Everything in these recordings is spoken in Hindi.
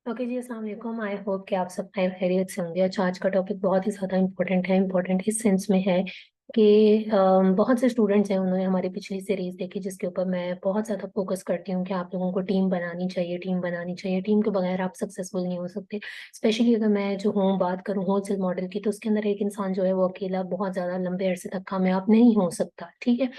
ओके जी, अस्सलाम वालेकुम। आई होप कि आप सब खैरियत से होंगे। अच्छा, आज का टॉपिक बहुत ही ज़्यादा इंपॉर्टेंट है। इंपॉर्टेंट इस सेंस में है कि बहुत से स्टूडेंट्स हैं, उन्होंने हमारी पिछली सीरीज देखी जिसके ऊपर मैं बहुत ज़्यादा फोकस करती हूँ कि आप लोगों को टीम बनानी चाहिए, टीम बनानी चाहिए। टीम के बगैर आप सक्सेसफुल नहीं हो सकते। स्पेशली अगर मैं जो हूँ बात करूँ होलसेल मॉडल की, तो उसके अंदर एक इंसान जो है वो अकेला बहुत ज़्यादा लंबे अरसे तक कामयाब नहीं हो सकता। ठीक है।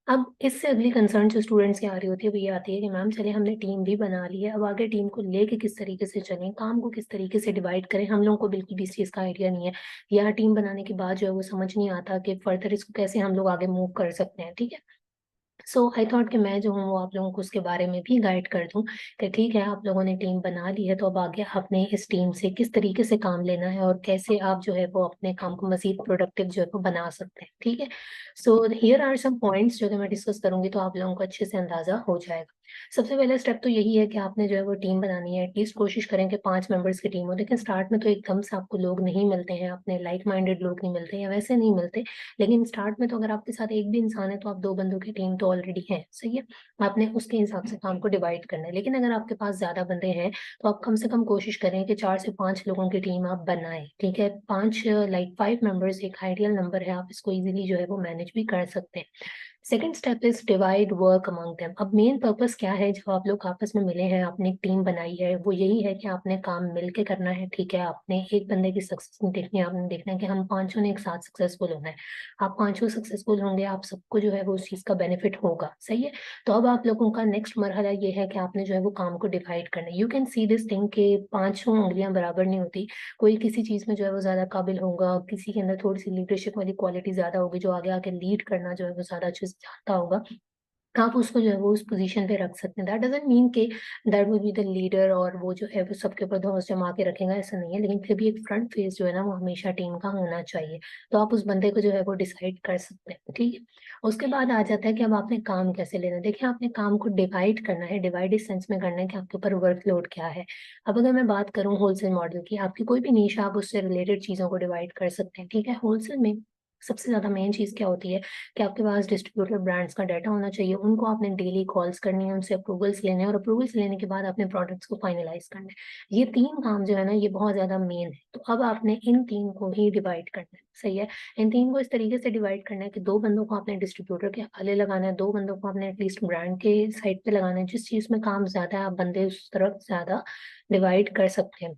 अब इससे अगली कंसर्न जो स्टूडेंट्स की आ रही होती है वो ये आती है कि मैम चले हमने टीम भी बना ली है, अब आगे टीम को लेके किस तरीके से चलें, काम को किस तरीके से डिवाइड करें। हम लोगों को बिल्कुल भी इस चीज़ का आइडिया नहीं है, या टीम बनाने के बाद जो है वो समझ नहीं आता कि फर्दर इसको कैसे हम लोग आगे मूव कर सकते हैं। ठीक है। सो आई थॉट कि मैं जो हूँ वो आप लोगों को उसके बारे में भी गाइड कर दूं कि ठीक है, आप लोगों ने टीम बना ली है, तो अब आगे आपने इस टीम से किस तरीके से काम लेना है और कैसे आप जो है वो अपने काम को मजीद प्रोडक्टिव जो है वो बना सकते हैं। ठीक है। So here are some points जो कि मैं डिस्कस करूंगी, तो आप लोगों को अच्छे से अंदाजा हो जाएगा। सबसे पहला स्टेप तो यही है कि आपने जो है वो टीम बनानी है। एटलीस्ट कोशिश करें कि 5 मेंबर्स की टीम हो। लेकिन स्टार्ट में तो एकदम से आपको लोग नहीं मिलते हैं, अपने लाइक माइंडेड लोग नहीं मिलते या वैसे नहीं मिलते। लेकिन स्टार्ट में तो अगर आपके साथ एक भी इंसान है, तो आप 2 बंदों की टीम तो ऑलरेडी है। सही है। आपने उसके हिसाब से काम को डिवाइड करना है। लेकिन अगर आपके पास ज्यादा बंदे हैं, तो आप कम से कम कोशिश करें कि 4 से 5 लोगों की टीम आप बनाएं। ठीक है। 5 लाइक 5 मेंबर्स एक आइडियल नंबर है, आप इसको इजीली जो है वो मैनेज भी कर सकते हैं। Second step is divide work among them. अब मेन पर्पस क्या है जब आप लोग आपस में मिले हैं, आपने एक टीम बनाई है, वो यही है कि आपने काम मिलके करना है। ठीक है। आपने एक बंदे की सक्सेस नहीं देखनी है, आपने देखना है कि हम पांचों ने एक साथ सक्सेसफुल होना है। आप पांचों सक्सेसफुल होंगे, आप सबको जो है वो उस चीज का बेनिफिट होगा। सही है। तो अब आप लोगों का नेक्स्ट मरहला ये है कि आपने जो है वो काम को डिवाइड करना है। You can see this thing के पांचों उंगलियां बराबर नहीं होती। कोई किसी चीज में जो है वो ज्यादा काबिल होगा, किसी के अंदर थोड़ी सी लीडरशिप वाली क्वालिटी ज्यादा होगी, जो आगे आके लीड करना जो है वो ज्यादा अच्छे से जानता होगा। आप उसको जो है वो उस पोजीशन पे रख सकते हैं। दैट डजंट मीन के that will be the leader और वो जो है वो सबके ऊपर धौंस जमा के रखेगा, ऐसा नहीं है। लेकिन फिर भी एक फ्रंट फेस जो है ना वो हमेशा टीम का होना चाहिए। तो आप उस बंदे को जो है वो डिसाइड कर सकते हैं। ठीक है। उसके बाद आ जाता है कि अब आपने काम कैसे लेना है। देखिए, आपने काम को डिवाइड करना है। डिवाइड इस सेंस में करना है कि आपके ऊपर वर्कलोड क्या है। अब अगर मैं बात करूं होलसेल मॉडल की, आपकी कोई भी नीश आप उससे रिलेटेड चीजों को डिवाइड कर सकते हैं। ठीक है। होलसेल में सबसे ज्यादा मेन चीज क्या होती है कि आपके पास डिस्ट्रीब्यूटर ब्रांड्स का डाटा होना चाहिए। उनको आपने डेली कॉल्स करनी है, उनसे अप्रूवल्स लेने हैं, और अप्रूवल्स लेने के बाद अपने प्रोडक्ट्स को फाइनलाइज करना है। ये 3 काम जो है ना ये बहुत ज्यादा मेन है। तो अब आपने इन 3 को ही डिवाइड करना है। सही है। इन 3 को इस तरीके से डिवाइड करना है कि 2 बंदों को आपने डिस्ट्रीब्यूटर के हवाले लगाना है, 2 बंदों को आपने एटलीस्ट ब्रांड के साइड पे लगाना है। जिस चीज में काम ज्यादा है, आप बंदे उस तरफ ज्यादा डिवाइड कर सकते हैं।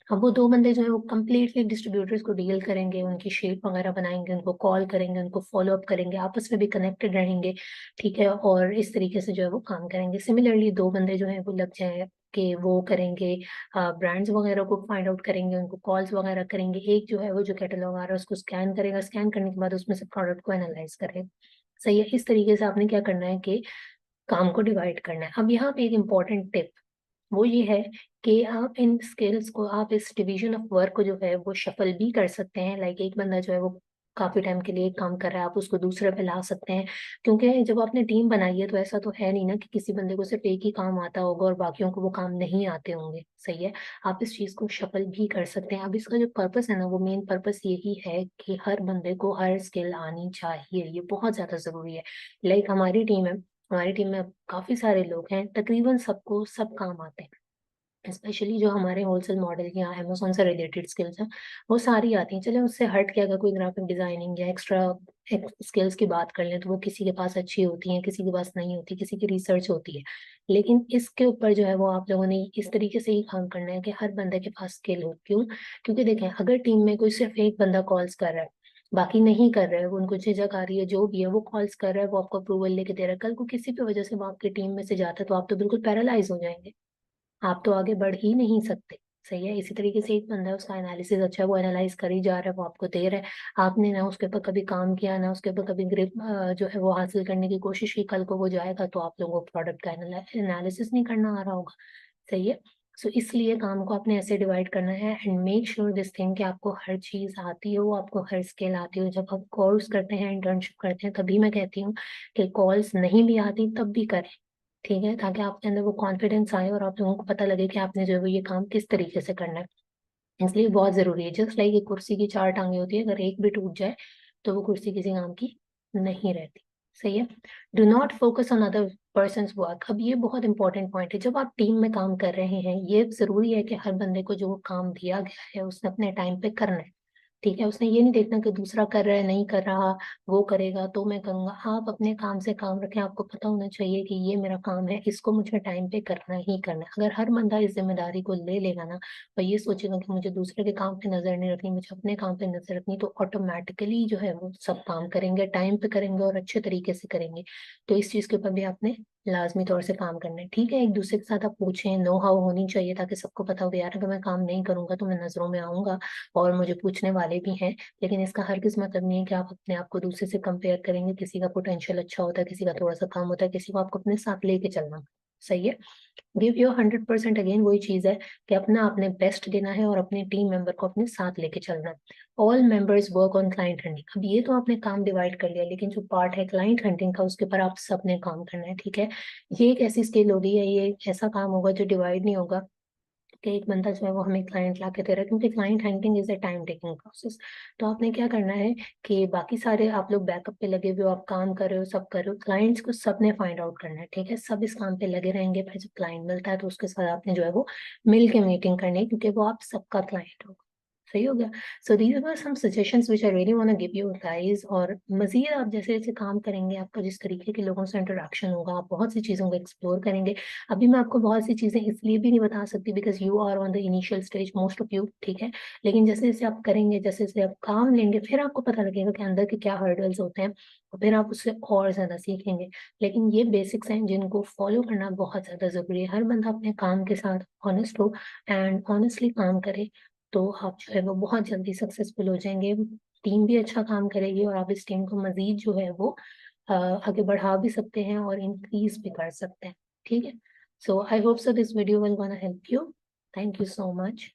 अब वो 2 बंदे जो है वो कम्प्लीटली डिस्ट्रीब्यूटर्स को डील करेंगे, उनकी शेप वगैरह बनाएंगे, उनको कॉल करेंगे, उनको फॉलो अप करेंगे, आपस में भी कनेक्टेड रहेंगे। ठीक है। और इस तरीके से जो है वो काम करेंगे। सिमिलरली 2 बंदे जो है वो लग जाए कि वो करेंगे, ब्रांड्स वगैरह को फाइंड आउट करेंगे, उनको कॉल्स वगैरह करेंगे। एक जो है वो जो कैटलॉग आ रहा है उसको स्कैन करेगा, स्कैन करने के बाद उसमें से प्रोडक्ट को एनालाइज करेगा। सही है। इस तरीके से आपने क्या करना है कि काम को डिवाइड करना है। अब यहाँ पे एक इम्पॉर्टेंट टिप वो ये है कि आप इन स्किल्स को, आप इस डिवीजन ऑफ वर्क को जो है वो शफल भी कर सकते हैं। लाइक एक बंदा जो है वो काफी टाइम के लिए एक काम कर रहा है, आप उसको दूसरे पे ला सकते हैं। क्योंकि जब आपने टीम बनाई है तो ऐसा तो है नहीं ना कि किसी बंदे को सिर्फ एक ही काम आता होगा और बाकियों को वो काम नहीं आते होंगे। सही है। आप इस चीज को शफल भी कर सकते हैं। अब इसका जो पर्पस है ना वो मेन पर्पस यही है कि हर बंदे को हर स्किल आनी चाहिए। ये बहुत ज्यादा जरूरी है। लाइक हमारी टीम है, हमारी टीम में अब काफी सारे लोग हैं, तकरीबन सबको सब काम आते हैं। स्पेशली जो हमारे होलसेल मॉडल या अमेजोन से रिलेटेड स्किल्स हैं वो सारी आती हैं। चले उससे हट के अगर कोई ग्राफिक डिजाइनिंग या एक्स्ट्रा स्किल्स की बात कर लें, तो वो किसी के पास अच्छी होती हैं, किसी के पास नहीं होती, किसी की रिसर्च होती है। लेकिन इसके ऊपर जो है वो आप लोगों ने इस तरीके से ही काम करना है कि हर बंदे के पास स्किल हो। क्यों? क्योंकि देखें, अगर टीम में कोई सिर्फ एक बंदा कॉल्स कर रहा है, बाकी नहीं कर रहे हैं, वो उनको झिझक आ रही है, जो भी है वो कॉल्स कर रहा है, वो आपको अप्रूवल लेके दे रहा है, कल को किसी भी वजह से वो आपकी टीम में से जाता है तो आप तो बिल्कुल पैरालाइज हो जाएंगे। आप तो आगे बढ़ ही नहीं सकते। सही है। इसी तरीके से एक बंदा है, उसका एनालिसिस अच्छा है, वो एनालाइज कर ही जा रहा है, वो आपको दे रहा है, आपने ना उसके ऊपर कभी काम किया, ना उसके ऊपर कभी ग्रिप जो है वो हासिल करने की कोशिश की, कल को वो जाएगा तो आप लोगों को प्रोडक्ट का एनालिसिस नहीं करना आ रहा होगा। सही है। सो इसलिए काम को आपने ऐसे डिवाइड करना है and make sure this thing कि आपको हर चीज आती हो, आपको हर स्किल आती हो। जब आप कोर्स करते हैं, इंटर्नशिप करते हैं, तभी मैं कहती हूँ कि कॉल्स नहीं भी आती तब भी करें। ठीक है। ताकि आपके अंदर वो कॉन्फिडेंस आए और आप लोगों को पता लगे कि आपने जो है वो ये काम किस तरीके से करना है। इसलिए बहुत जरूरी है। जस्ट लाइक एक कुर्सी की 4 टांगे होती है, अगर एक भी टूट जाए तो वो कुर्सी किसी काम की नहीं रहती। सही है। Do not focus on other persons work. अब ये बहुत इंपॉर्टेंट पॉइंट है, जब आप टीम में काम कर रहे हैं ये जरूरी है कि हर बंदे को जो काम दिया गया है उसने अपने टाइम पे करना है। ठीक है, उसने ये नहीं देखना कि दूसरा कर रहा है नहीं कर रहा, वो करेगा तो मैं करूंगा। आप अपने काम से काम रखें, आपको पता होना चाहिए कि ये मेरा काम है, इसको मुझे टाइम पे करना ही करना है। अगर हर बंदा इस जिम्मेदारी को ले लेगा ना और ये सोचेगा कि मुझे दूसरे के काम पे नजर नहीं रखनी, मुझे अपने काम पे नजर रखनी, तो ऑटोमेटिकली जो है वो सब काम करेंगे, टाइम पे करेंगे और अच्छे तरीके से करेंगे। तो इस चीज के ऊपर भी आपने लाजमी तौर से काम करना है। ठीक है, एक दूसरे के साथ आप पूछें, नो हाउ होनी चाहिए ताकि सबको पता हो यार अगर मैं काम नहीं करूंगा तो मैं नजरों में आऊंगा और मुझे पूछने वाले भी हैं। लेकिन इसका हरगिज मतलब नहीं है कि आप अपने आप को दूसरे से कंपेयर करेंगे। किसी का पोटेंशियल अच्छा होता है, किसी का थोड़ा सा कम होता है, किसी को आपको अपने साथ लेके चलना। सही है, गिव योर 100%। अगेन वही चीज है कि अपना आपने बेस्ट देना है और अपने टीम मेंबर को अपने साथ लेके चलना है। All members work on client hunting. अब ये तो आपने काम डिवाइड कर लिया, लेकिन जो पार्ट है क्लाइंट हंटिंग का उसके ऊपर आप सबने काम करना है। ठीक है, ये एक ऐसी स्किल होगी या ये एक ऐसा काम होगा जो डिवाइड नहीं होगा कि एक बंदा जो है वो हमें क्लाइंट ला के दे रहा है, क्योंकि client hunting is a time taking process. तो आपने क्या करना है कि बाकी सारे आप लोग बैकअप पे लगे हुए हो, आप काम कर रहे हो, सब कर रहे हो, क्लाइंट्स को सबने फाइंड आउट करना है। ठीक है, सब इस काम पे लगे रहेंगे, फिर जब क्लाइंट मिलता है तो उसके साथ आपने जो है वो मिल के मीटिंग करनी है, क्योंकि वो आप सबका क्लाइंट होगा। सही हो गया। So these were some suggestions which I really want to give you guys. और मजीद आप जैसे जैसे काम करेंगे, आपका जिस तरीके के लोगों से इंटरेक्शन होगा, आप बहुत सी चीज़ों को एक्सप्लोर करेंगे। अभी मैं आपको बहुत सी चीज़ें इसलिए भी नहीं बता सकती because you are on the initial stage, most of you. ठीक है, लेकिन जैसे जैसे आप करेंगे, जैसे जैसे आप काम लेंगे, फिर आपको पता लगेगा कि अंदर के क्या हर्डल्स होते हैं और फिर आप उससे और ज़्यादा सीखेंगे। लेकिन ये बेसिक्स हैं जिनको फॉलो करना बहुत ज़्यादा ज़रूरी है। हर बंदा अपने काम के साथ ऑनेस्ट हो एंड ऑनेस्टली काम करे, तो आप जो है वो बहुत जल्दी सक्सेसफुल हो जाएंगे। टीम भी अच्छा काम करेगी और आप इस टीम को मजीद जो है वो आगे बढ़ा भी सकते हैं और इंक्रीज भी कर सकते हैं। ठीक है, so I hope so this video will gonna help you. Thank you so much.